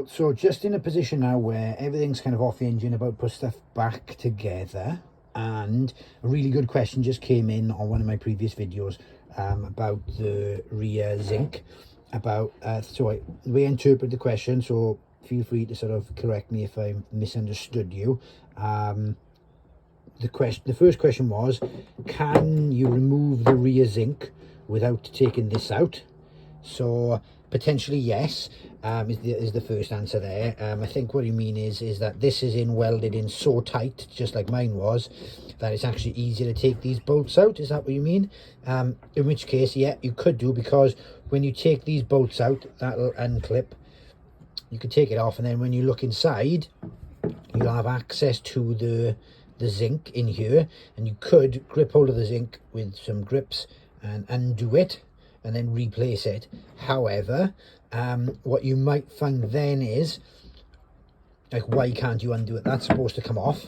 So just in a position now where everything's kind of off the engine, about to put stuff back together, and a really good question just came in on one of my previous videos about the rear zinc, about the way I interpret the question, so feel free to sort of correct me if I misunderstood you. The first question was, can you remove the rear zinc without taking this out? So potentially yes, is the first answer there. I think what you mean is that this is welded in so tight, just like mine was, that it's actually easier to take these bolts out. Is that what you mean? In which case, yeah, you could do, because when you take these bolts out, that'll unclip. You could take it off, and then when you look inside, you'll have access to the zinc in here, and you could grip hold of the zinc with some grips and undo it and then replace it. However, what you might find then is, like, why can't you undo it? That's supposed to come off,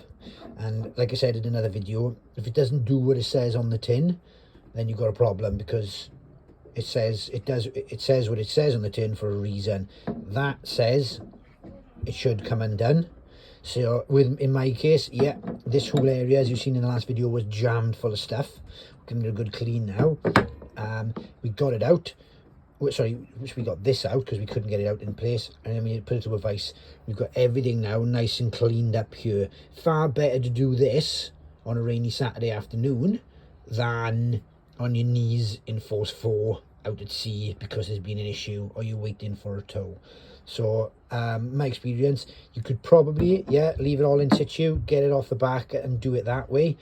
and like I said in another video, if it doesn't do what it says on the tin, then you've got a problem, because it says what it says on the tin for a reason. That says it should come undone. So in my case, yeah, this whole area, as you've seen in the last video, was jammed full of stuff. We're giving it a good clean now. We got it out. Sorry, we got this out because we couldn't get it out in place, and then we put it to a vise. We've got everything now nice and cleaned up here. Far better to do this on a rainy Saturday afternoon than on your knees in force 4 out at sea because there's been an issue or you're waiting for a tow. So my experience, you could probably, yeah, leave it all in situ, get it off the back and do it that way.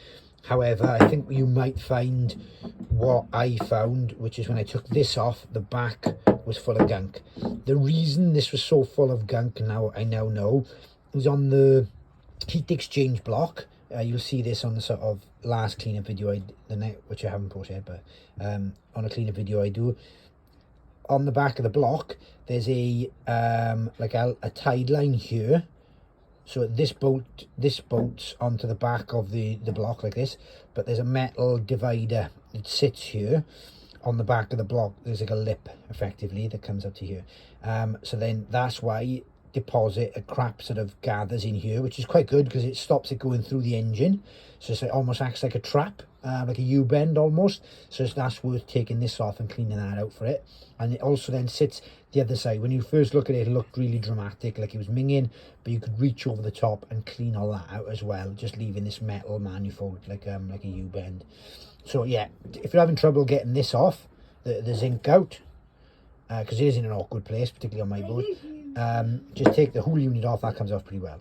However, I think you might find what I found, which is when I took this off, the back was full of gunk. The reason this was so full of gunk, I now know, was on the heat exchange block. You'll see this on the sort of last cleanup video which I haven't posted yet, but on a cleanup video I do. On the back of the block, there's a like a tide line here. So this bolts onto the back of the block like this, but there's a metal divider that sits here on the back of the block. There's like a lip effectively that comes up to here. So then that's why deposit a crap sort of gathers in here, which is quite good because it stops it going through the engine. So it's like, almost acts like a trap, like a U-bend almost. So that's worth taking this off and cleaning that out for it. And it also then sits the other side. When you first look at it, it looked really dramatic, like it was minging, but you could reach over the top and clean all that out as well, just leaving this metal manifold like a U-bend. So yeah, if you're having trouble getting this off, the zinc out, because it is in an awkward place, particularly on my boat, just take the whole unit off. That comes off pretty well.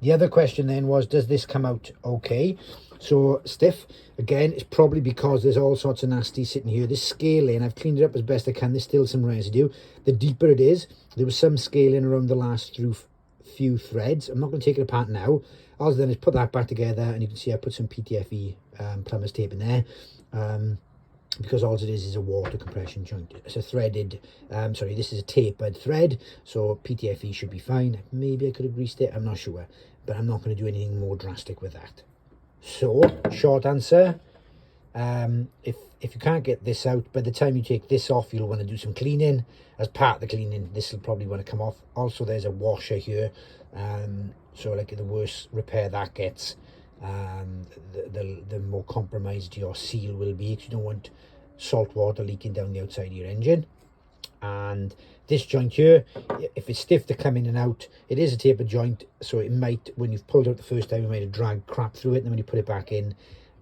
The other question then was, does this come out okay? So stiff, again, it's probably because there's all sorts of nasty sitting here. This scaling, I've cleaned it up as best I can. There's still some residue. The deeper it is, there was some scaling around the last few threads. I'm not going to take it apart now. All I've done is put that back together, and you can see I put some PTFE plumber's tape in there, because all it is a water compression joint. It's a threaded, this is a tapered thread, so PTFE should be fine. Maybe I could have greased it, I'm not sure, but I'm not going to do anything more drastic with that. So, short answer, if you can't get this out, by the time you take this off, you'll want to do some cleaning. As part of the cleaning, this will probably want to come off. Also, there's a washer here, so like the worse repair that gets, the more compromised your seal will be, because you don't want salt water leaking down the outside of your engine. And this joint here, if it's stiff to come in and out, it is a tapered joint, so it might, when you've pulled out the first time, you might have dragged crap through it, and then when you put it back in,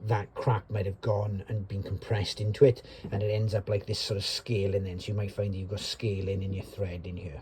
that crap might have gone and been compressed into it, and it ends up like this sort of scaling then, so you might find that you've got scaling in your thread in here.